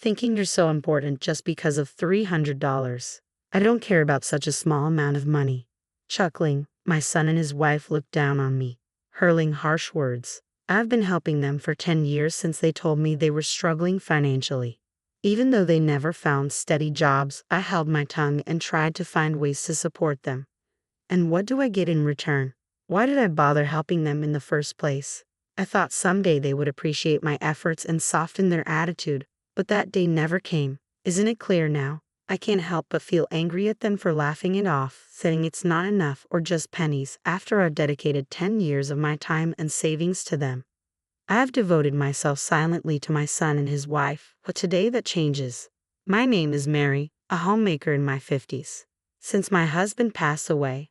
thinking you're so important just because of $300. I don't care about such a small amount of money. Chuckling, my son and his wife looked down on me, hurling harsh words. I've been helping them for 10 years since they told me they were struggling financially. Even though they never found steady jobs, I held my tongue and tried to find ways to support them. And what do I get in return? Why did I bother helping them in the first place? I thought someday they would appreciate my efforts and soften their attitude, but that day never came. Isn't it clear now? I can't help but feel angry at them for laughing it off, saying it's not enough or just pennies after I've dedicated 10 years of my time and savings to them. I have devoted myself silently to my son and his wife, but today that changes. My name is Mary, a homemaker in my 50s. Since my husband passed away,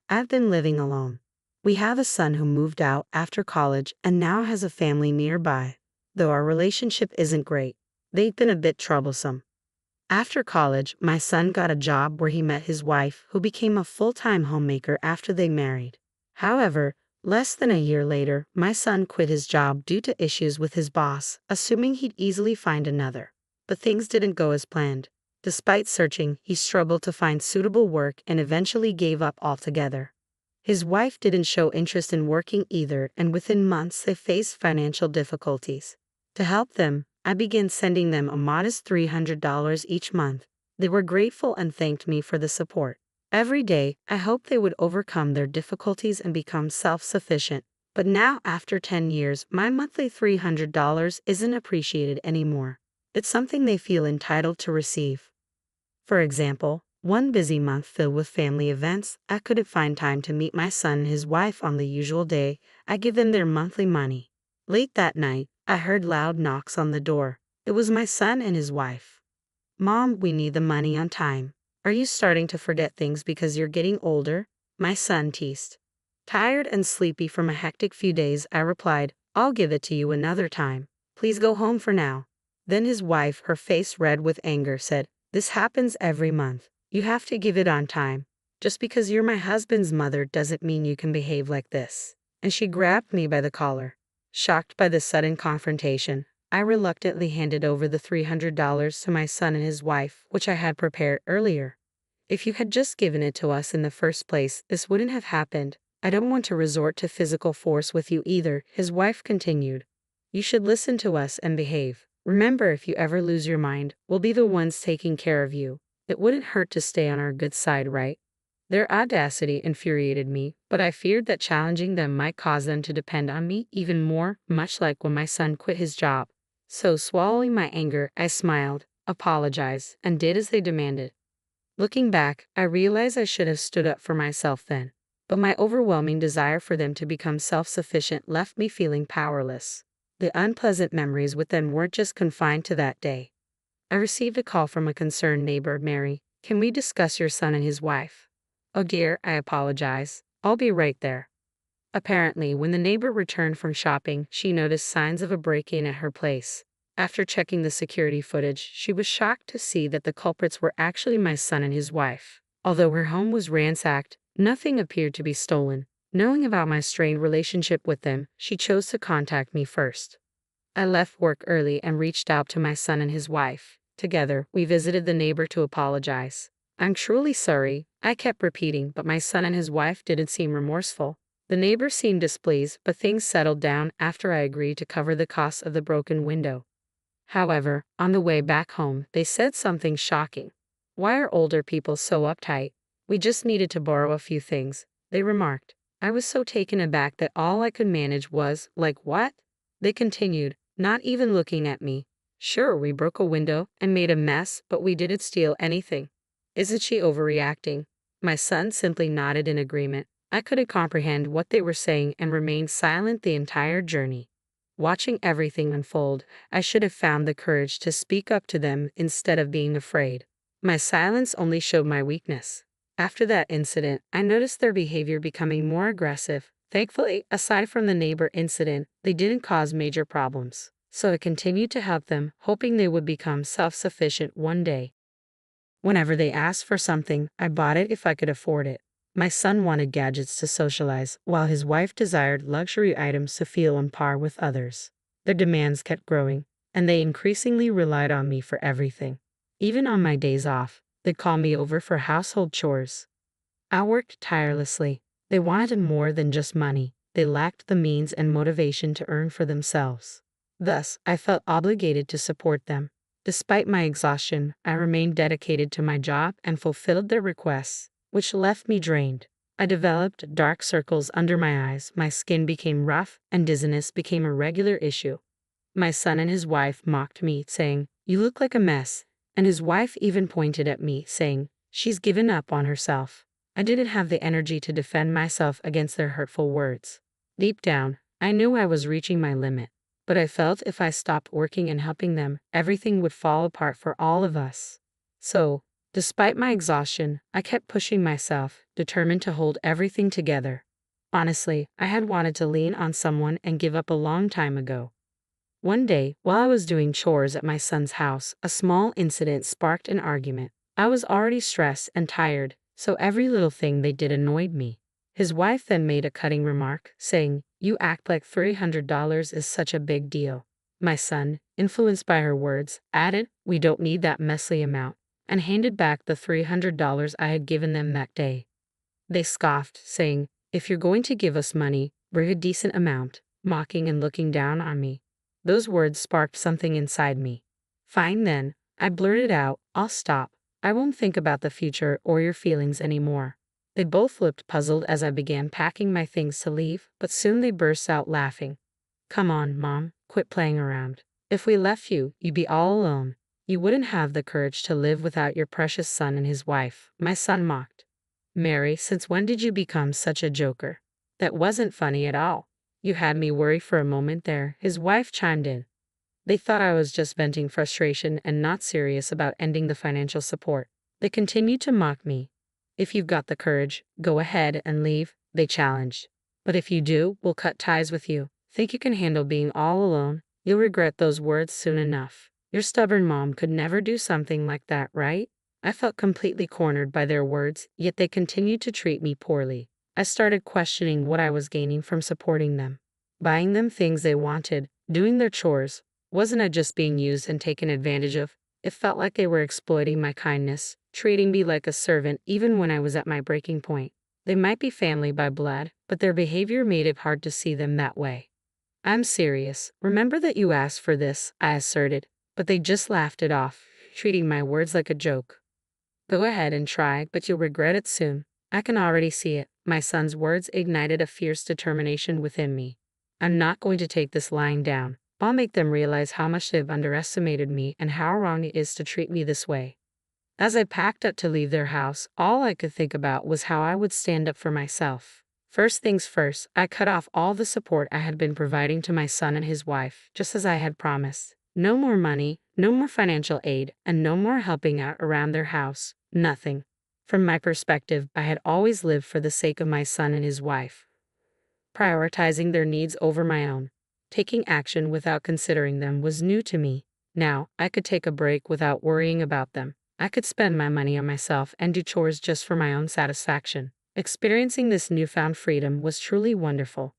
I've been living alone. We have a son who moved out after college and now has a family nearby. Though our relationship isn't great, they've been a bit troublesome. After college, my son got a job where he met his wife, who became a full-time homemaker after they married. However, less than a year later, my son quit his job due to issues with his boss, assuming he'd easily find another. But things didn't go as planned. Despite searching, he struggled to find suitable work and eventually gave up altogether. His wife didn't show interest in working either, and within months they faced financial difficulties. To help them, I began sending them a modest $300 each month. They were grateful and thanked me for the support. Every day, I hoped they would overcome their difficulties and become self-sufficient. But now, after 10 years, my monthly $300 isn't appreciated anymore. It's something they feel entitled to receive. For example, one busy month filled with family events, I couldn't find time to meet my son and his wife on the usual day. I give them their monthly money. Late that night, I heard loud knocks on the door. It was my son and his wife. "Mom, we need the money on time. Are you starting to forget things because you're getting older?" My son teased. Tired and sleepy from a hectic few days, I replied, "I'll give it to you another time. Please go home for now." Then his wife, her face red with anger, said, "This happens every month. You have to give it on time. Just because you're my husband's mother doesn't mean you can behave like this." And she grabbed me by the collar. Shocked by the sudden confrontation, I reluctantly handed over the $300 to my son and his wife, which I had prepared earlier. "If you had just given it to us in the first place, this wouldn't have happened. I don't want to resort to physical force with you either," his wife continued. "You should listen to us and behave. Remember, if you ever lose your mind, we'll be the ones taking care of you. It wouldn't hurt to stay on our good side, right?" Their audacity infuriated me, but I feared that challenging them might cause them to depend on me even more, much like when my son quit his job. So, swallowing my anger, I smiled, apologized, and did as they demanded. Looking back, I realized I should have stood up for myself then. But my overwhelming desire for them to become self-sufficient left me feeling powerless. The unpleasant memories with them weren't just confined to that day. I received a call from a concerned neighbor. "Mary, can we discuss your son and his wife?" "Oh dear," I apologize. "I'll be right there." Apparently, when the neighbor returned from shopping, she noticed signs of a break-in at her place. After checking the security footage, she was shocked to see that the culprits were actually my son and his wife. Although her home was ransacked, nothing appeared to be stolen. Knowing about my strained relationship with them, she chose to contact me first. I left work early and reached out to my son and his wife. Together, we visited the neighbor to apologize. "I'm truly sorry," I kept repeating, but my son and his wife didn't seem remorseful. The neighbor seemed displeased, but things settled down after I agreed to cover the cost of the broken window. However, on the way back home, they said something shocking. "Why are older people so uptight? We just needed to borrow a few things," they remarked. I was so taken aback that all I could manage was, "Like what?" They continued, not even looking at me. "Sure, we broke a window and made a mess, but we didn't steal anything. Isn't she overreacting?" My son simply nodded in agreement. I couldn't comprehend what they were saying and remained silent the entire journey. Watching everything unfold, I should have found the courage to speak up to them instead of being afraid. My silence only showed my weakness. After that incident, I noticed their behavior becoming more aggressive. Thankfully, aside from the neighbor incident, they didn't cause major problems. So I continued to help them, hoping they would become self-sufficient one day. Whenever they asked for something, I bought it if I could afford it. My son wanted gadgets to socialize, while his wife desired luxury items to feel on par with others. Their demands kept growing, and they increasingly relied on me for everything. Even on my days off, they'd call me over for household chores. I worked tirelessly. They wanted more than just money. They lacked the means and motivation to earn for themselves. Thus, I felt obligated to support them. Despite my exhaustion, I remained dedicated to my job and fulfilled their requests, which left me drained. I developed dark circles under my eyes, my skin became rough, and dizziness became a regular issue. My son and his wife mocked me, saying, "You look like a mess," and his wife even pointed at me, saying, "She's given up on herself." I didn't have the energy to defend myself against their hurtful words. Deep down, I knew I was reaching my limit, but I felt if I stopped working and helping them, everything would fall apart for all of us. So, despite my exhaustion, I kept pushing myself, determined to hold everything together. Honestly, I had wanted to lean on someone and give up a long time ago. One day, while I was doing chores at my son's house, a small incident sparked an argument. I was already stressed and tired, so every little thing they did annoyed me. His wife then made a cutting remark, saying, "You act like $300 is such a big deal." My son, influenced by her words, added, "We don't need that messy amount," and handed back the $300 I had given them that day. They scoffed, saying, "If you're going to give us money, bring a decent amount," mocking and looking down on me. Those words sparked something inside me. "Fine then," I blurted out, "I'll stop. I won't think about the future or your feelings anymore." They both looked puzzled as I began packing my things to leave, but soon they burst out laughing. "Come on, Mom, quit playing around. If we left you, you'd be all alone. You wouldn't have the courage to live without your precious son and his wife," my son mocked. "Mary, since when did you become such a joker? That wasn't funny at all. You had me worry for a moment there," his wife chimed in. They thought I was just venting frustration and not serious about ending the financial support. They continued to mock me. "If you've got the courage, go ahead and leave," they challenged. "But if you do, we'll cut ties with you. Think you can handle being all alone? You'll regret those words soon enough. Your stubborn mom could never do something like that, right?" I felt completely cornered by their words, yet they continued to treat me poorly. I started questioning what I was gaining from supporting them. Buying them things they wanted, doing their chores. Wasn't I just being used and taken advantage of? It felt like they were exploiting my kindness, treating me like a servant even when I was at my breaking point. They might be family by blood, but their behavior made it hard to see them that way. "I'm serious. Remember that you asked for this," I asserted, but they just laughed it off, treating my words like a joke. "Go ahead and try, but you'll regret it soon. I can already see it." My son's words ignited a fierce determination within me. "I'm not going to take this lying down. I'll make them realize how much they've underestimated me and how wrong it is to treat me this way." As I packed up to leave their house, all I could think about was how I would stand up for myself. First things first, I cut off all the support I had been providing to my son and his wife, just as I had promised. No more money, no more financial aid, and no more helping out around their house. Nothing. From my perspective, I had always lived for the sake of my son and his wife, prioritizing their needs over my own. Taking action without considering them was new to me. Now, I could take a break without worrying about them. I could spend my money on myself and do chores just for my own satisfaction. Experiencing this newfound freedom was truly wonderful.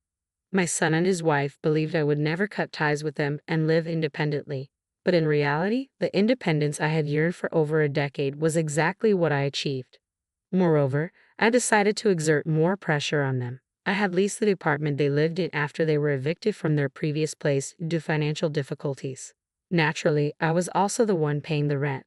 My son and his wife believed I would never cut ties with them and live independently. But in reality, the independence I had yearned for over a decade was exactly what I achieved. Moreover, I decided to exert more pressure on them. I had leased the apartment they lived in after they were evicted from their previous place due to financial difficulties. Naturally, I was also the one paying the rent.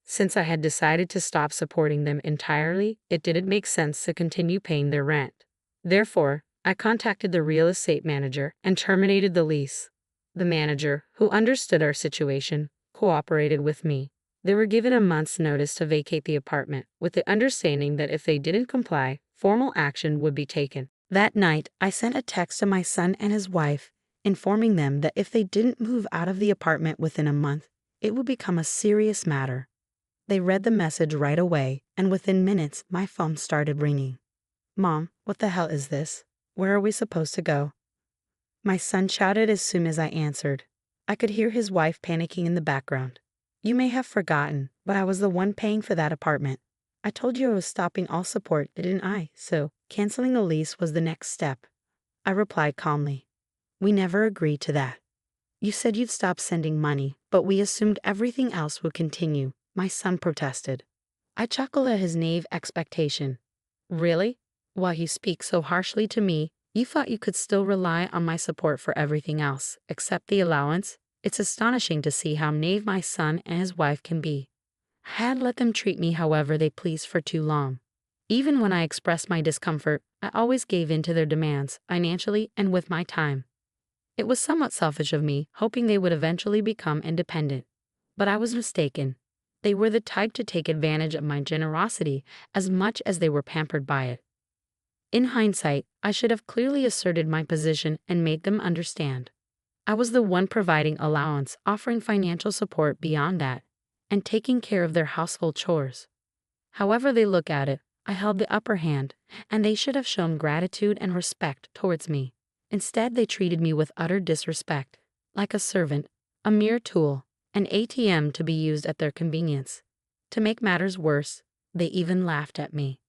Since I had decided to stop supporting them entirely, it didn't make sense to continue paying their rent. Therefore, I contacted the real estate manager and terminated the lease. The manager, who understood our situation, cooperated with me. They were given a month's notice to vacate the apartment, with the understanding that if they didn't comply, formal action would be taken. That night, I sent a text to my son and his wife, informing them that if they didn't move out of the apartment within a month, it would become a serious matter. They read the message right away, and within minutes, my phone started ringing. "Mom, what the hell is this? Where are we supposed to go?" My son shouted as soon as I answered. I could hear his wife panicking in the background. "You may have forgotten, but I was the one paying for that apartment. I told you I was stopping all support, didn't I? So, canceling the lease was the next step." I replied calmly. "We never agreed to that." You said you'd stop sending money, but we assumed everything else would continue, my son protested. I chuckled at his naive expectation. Really? While you speak so harshly to me, you thought you could still rely on my support for everything else, except the allowance? It's astonishing to see how naive my son and his wife can be. I had let them treat me however they pleased for too long. Even when I expressed my discomfort, I always gave in to their demands, financially and with my time. It was somewhat selfish of me, hoping they would eventually become independent. But I was mistaken. They were the type to take advantage of my generosity as much as they were pampered by it. In hindsight, I should have clearly asserted my position and made them understand. I was the one providing allowance, offering financial support beyond that, and taking care of their household chores. However they look at it, I held the upper hand, and they should have shown gratitude and respect towards me. Instead, they treated me with utter disrespect, like a servant, a mere tool, an ATM to be used at their convenience. To make matters worse, they even laughed at me.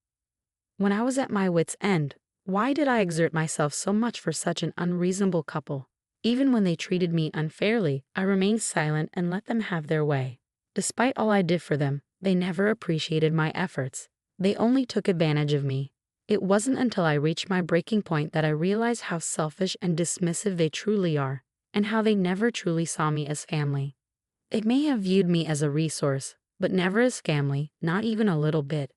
When I was at my wit's end, why did I exert myself so much for such an unreasonable couple? Even when they treated me unfairly, I remained silent and let them have their way. Despite all I did for them, they never appreciated my efforts. They only took advantage of me. It wasn't until I reached my breaking point that I realized how selfish and dismissive they truly are, and how they never truly saw me as family. They may have viewed me as a resource, but never as family, not even a little bit.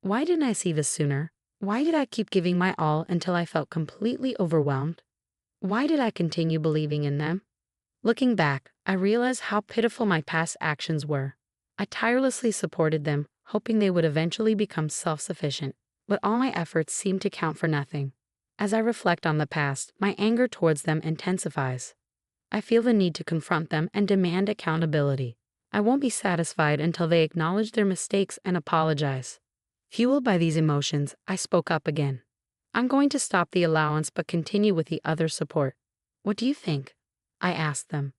Why didn't I see this sooner? Why did I keep giving my all until I felt completely overwhelmed? Why did I continue believing in them? Looking back, I realized how pitiful my past actions were. I tirelessly supported them, hoping they would eventually become self-sufficient, but all my efforts seemed to count for nothing. As I reflect on the past, my anger towards them intensifies. I feel the need to confront them and demand accountability. I won't be satisfied until they acknowledge their mistakes and apologize. Fueled by these emotions, I spoke up again. I'm going to stop the allowance but continue with the other support. What do you think? I asked them.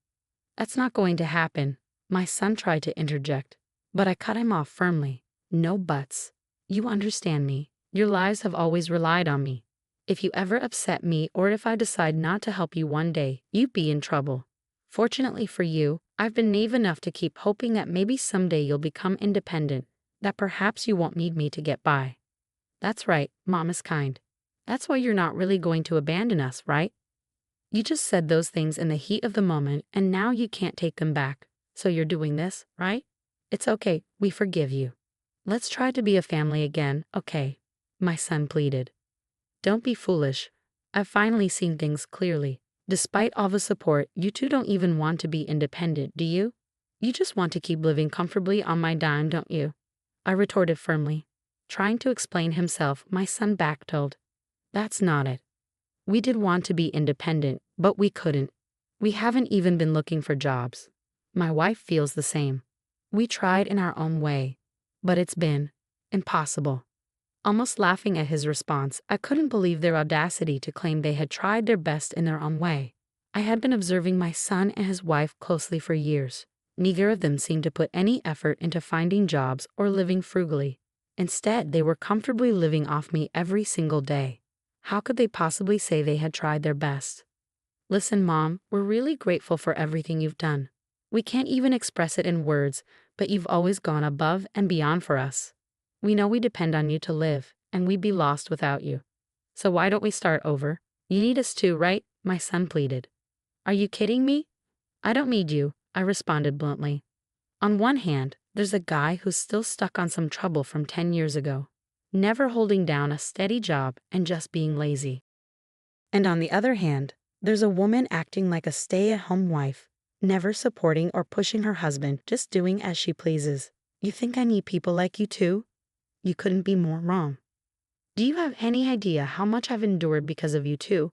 That's not going to happen. My son tried to interject, but I cut him off firmly. No buts. You understand me. Your lives have always relied on me. If you ever upset me or if I decide not to help you one day, you'd be in trouble. Fortunately for you, I've been naive enough to keep hoping that maybe someday you'll become independent, that perhaps you won't need me to get by. That's right, Mom is kind. That's why you're not really going to abandon us, right? You just said those things in the heat of the moment and now you can't take them back. So you're doing this, right? It's okay, we forgive you. Let's try to be a family again, okay? My son pleaded. Don't be foolish. I've finally seen things clearly. Despite all the support, you two don't even want to be independent, do you? You just want to keep living comfortably on my dime, don't you? I retorted firmly. Trying to explain himself, my son backpedaled. That's not it. We did want to be independent, but we couldn't. We haven't even been looking for jobs. My wife feels the same. We tried in our own way, but it's been impossible. Almost laughing at his response, I couldn't believe their audacity to claim they had tried their best in their own way. I had been observing my son and his wife closely for years. Neither of them seemed to put any effort into finding jobs or living frugally. Instead, they were comfortably living off me every single day. How could they possibly say they had tried their best? Listen, Mom, we're really grateful for everything you've done. We can't even express it in words, but you've always gone above and beyond for us. We know we depend on you to live, and we'd be lost without you. So why don't we start over? You need us too, right? My son pleaded. Are you kidding me? I don't need you, I responded bluntly. On one hand, there's a guy who's still stuck on some trouble from 10 years ago, never holding down a steady job and just being lazy. And on the other hand, there's a woman acting like a stay-at-home wife, never supporting or pushing her husband, just doing as she pleases. You think I need people like you too? You couldn't be more wrong. Do you have any idea how much I've endured because of you two?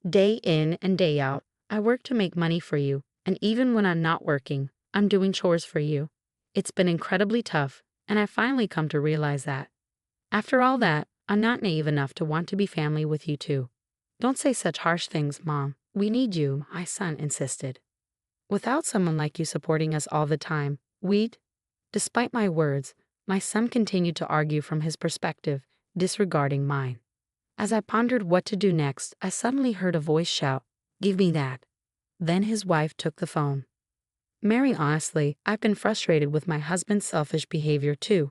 Day in and day out, I work to make money for you, and even when I'm not working, I'm doing chores for you. It's been incredibly tough, and I finally come to realize that. After all that, I'm not naive enough to want to be family with you too. Don't say such harsh things, Mom. We need you, my son insisted. Without someone like you supporting us all the time, Despite my words, my son continued to argue from his perspective, disregarding mine. As I pondered what to do next, I suddenly heard a voice shout, "Give me that." Then his wife took the phone. Mary, honestly, I've been frustrated with my husband's selfish behavior too.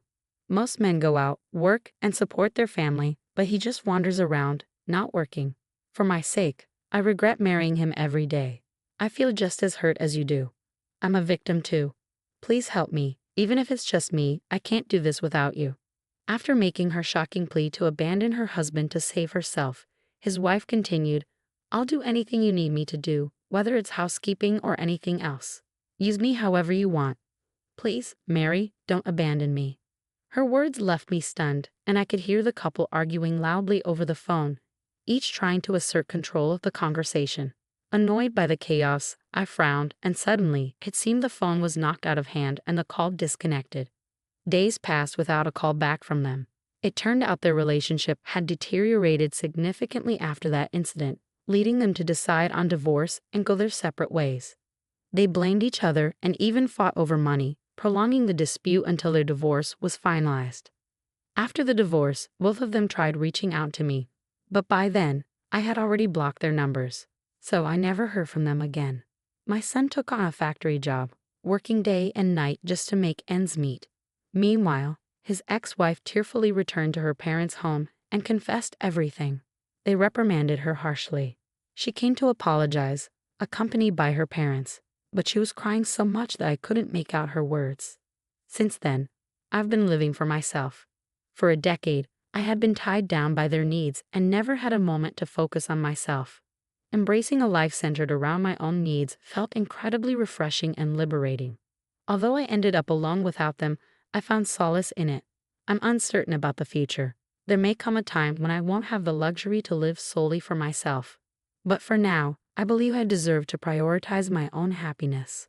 Most men go out, work, and support their family, but he just wanders around, not working. For my sake, I regret marrying him every day. I feel just as hurt as you do. I'm a victim too. Please help me, even if it's just me, I can't do this without you. After making her shocking plea to abandon her husband to save herself, his wife continued, I'll do anything you need me to do, whether it's housekeeping or anything else. Use me however you want. Please, Mary, don't abandon me. Her words left me stunned, and I could hear the couple arguing loudly over the phone, each trying to assert control of the conversation. Annoyed by the chaos, I frowned, and suddenly, it seemed the phone was knocked out of hand and the call disconnected. Days passed without a call back from them. It turned out their relationship had deteriorated significantly after that incident, leading them to decide on divorce and go their separate ways. They blamed each other and even fought over money, prolonging the dispute until their divorce was finalized. After the divorce, both of them tried reaching out to me, but by then, I had already blocked their numbers, so I never heard from them again. My son took on a factory job, working day and night just to make ends meet. Meanwhile, his ex-wife tearfully returned to her parents' home and confessed everything. They reprimanded her harshly. She came to apologize, accompanied by her parents, but she was crying so much that I couldn't make out her words. Since then, I've been living for myself. For a decade, I had been tied down by their needs and never had a moment to focus on myself. Embracing a life centered around my own needs felt incredibly refreshing and liberating. Although I ended up alone without them, I found solace in it. I'm uncertain about the future. There may come a time when I won't have the luxury to live solely for myself. But for now, I believe I deserve to prioritize my own happiness.